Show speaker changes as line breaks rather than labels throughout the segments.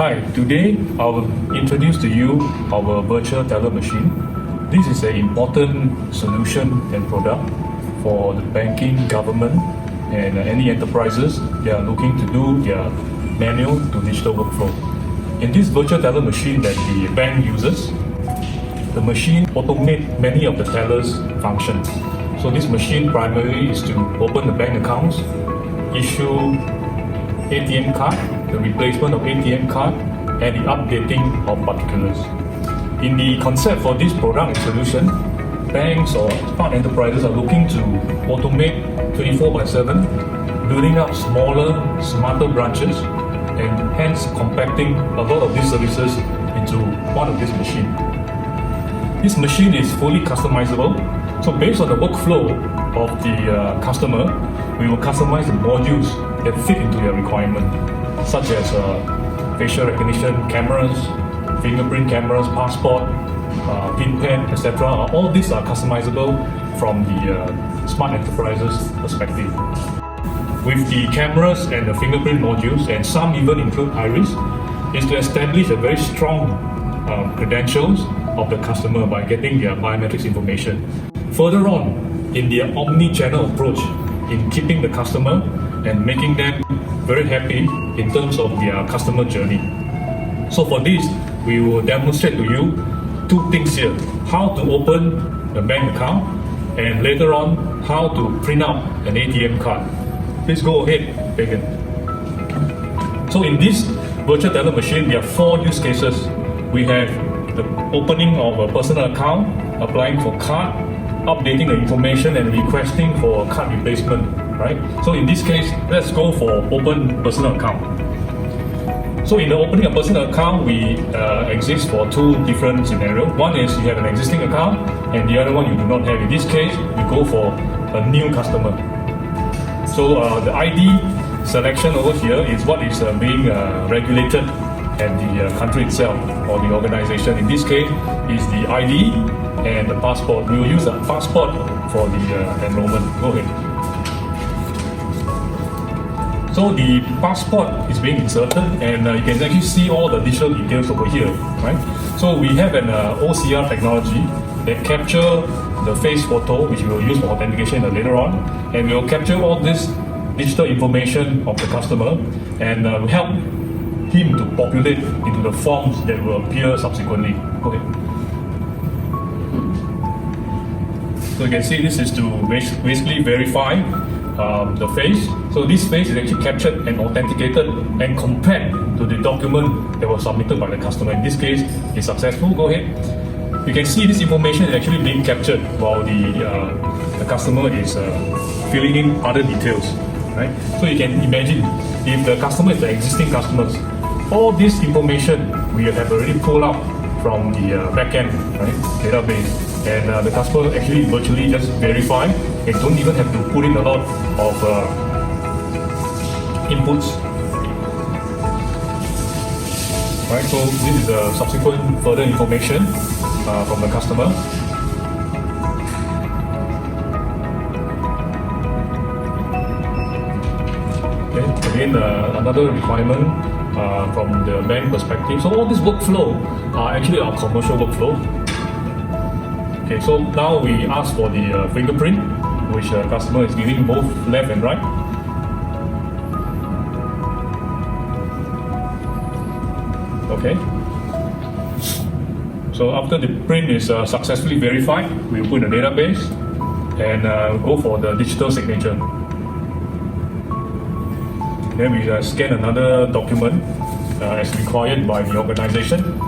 Hi, today I will introduce to you our virtual teller machine. This is an important solution and product for the banking, government, and any enterprises that are looking to do their manual to digital workflow. In this virtual teller machine that the bank uses, the machine automates many of the teller's functions. So this machine primarily is to open the bank accounts, issue ATM card, the replacement of ATM card, and the updating of particulars. In the concept for this product and solution, banks or smart enterprises are looking to automate 24/7, building up smaller, smarter branches, and hence compacting a lot of these services into one of this machine. This machine is fully customizable, so based on the workflow of the customer, we will customize the modules that fit into their requirement, such as facial recognition cameras, fingerprint cameras, passport, PIN pad, etc. All these are customizable from the smart enterprises perspective. With the cameras and the fingerprint modules, and some even include iris, is to establish a very strong credentials of the customer by getting their biometrics information. Further on, in their omni-channel approach in keeping the customer and making them very happy in terms of their customer journey. So for this, we will demonstrate to you two things here: how to open a bank account, and later on, how to print out an ATM card. Please go ahead, begin. So in this virtual teller machine, there are 4 use cases. We have the opening of a personal account, applying for card, updating the information, and requesting for card replacement, right? So in this case, let's go for open personal account. So in the opening a personal account, we exist for 2 different scenarios. One is you have an existing account, and the other one you do not have. In this case, you go for a new customer. So the ID selection over here is what is being regulated at the country itself or the organization. In this case, is the ID and the passport. We will use a passport for the enrollment. Go ahead. So the passport is being inserted, and you can actually see all the digital details over here, right? So we have an OCR technology that capture the face photo, which we will use for authentication later on, and we will capture all this digital information of the customer and help him to populate into the forms that will appear subsequently. Go ahead. So you can see this is to basically verify the face. So this face is actually captured and authenticated and compared to the document that was submitted by the customer. In this case, it's successful. Go ahead. You can see this information is actually being captured while the customer is filling in other details, right? So you can imagine if the customer is the existing customers, all this information we have already pulled out from the backend, right, database, and the customer actually virtually just verify and don't even have to put in a lot of inputs. Right, so this is the subsequent further information from the customer. Okay, again, another requirement from the bank perspective. So all this workflow are actually our commercial workflow. Okay, so now we ask for the fingerprint, which the customer is giving both left and right. Okay. So after the print is successfully verified, we put in the database and go for the digital signature. Then we scan another document as required by the organization.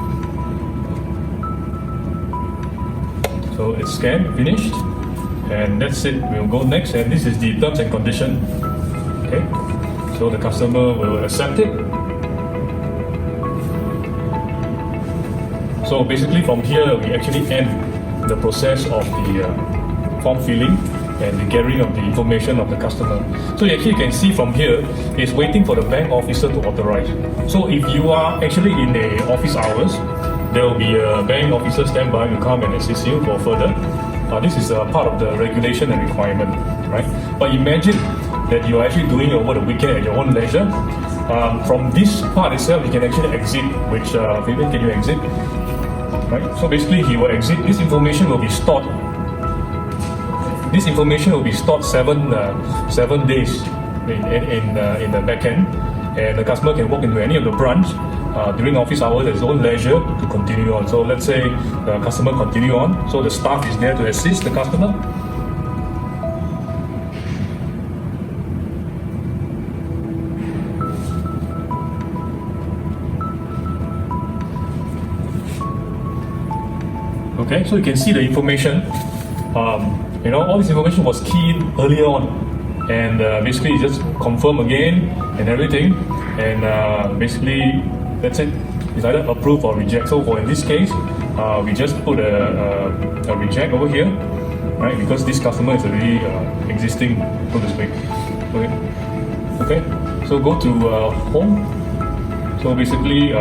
So it's scanned, finished, and that's it. We'll go next, and this is the terms and condition. Okay, so the customer will accept it. So basically from here, we actually end the process of the form filling and the gathering of the information of the customer. So actually you can see from here, it's waiting for the bank officer to authorize. So if you are actually in the office hours, there will be a bank officer standby to come and assist you for further. This is part of the regulation and requirement, right? But imagine that you're actually doing it over the weekend at your own leisure. From this part itself, you can actually exit, which Fabian, can you exit? Right. So basically, he will exit. This information will be stored. This information will be stored 7 days in the backend, and the customer can walk into any of the branch during office hours at his own leisure to continue on. So let's say the customer continue on, so the staff is there to assist the customer. Okay, so you can see the information. All this information was keyed earlier on, and basically just confirm again and everything, and basically that's it. It's either approve or reject. So for in this case, we just put a reject over here, right? Because this customer is already existing, so to speak. Okay. So go to home. So basically,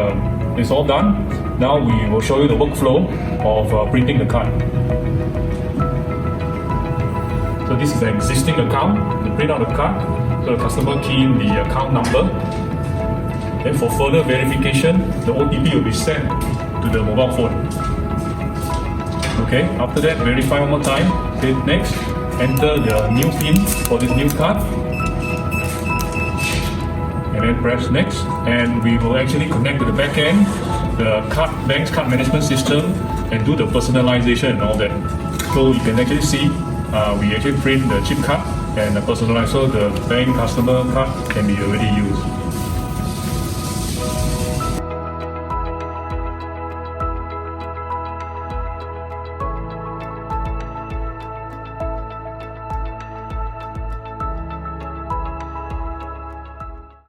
it's all done. Now we will show you the workflow of printing the card. So this is the existing account. You print out the card. So the customer key in the account number. Then for further verification, the OTP will be sent to the mobile phone. Okay, after that, verify one more time. Hit next. Enter the new PIN for this new card. And then press next. And we will actually connect to the back end, the bank's card management system, and do the personalization and all that. So you can actually see we actually print the chip card and personalize, so the bank customer card can be already used.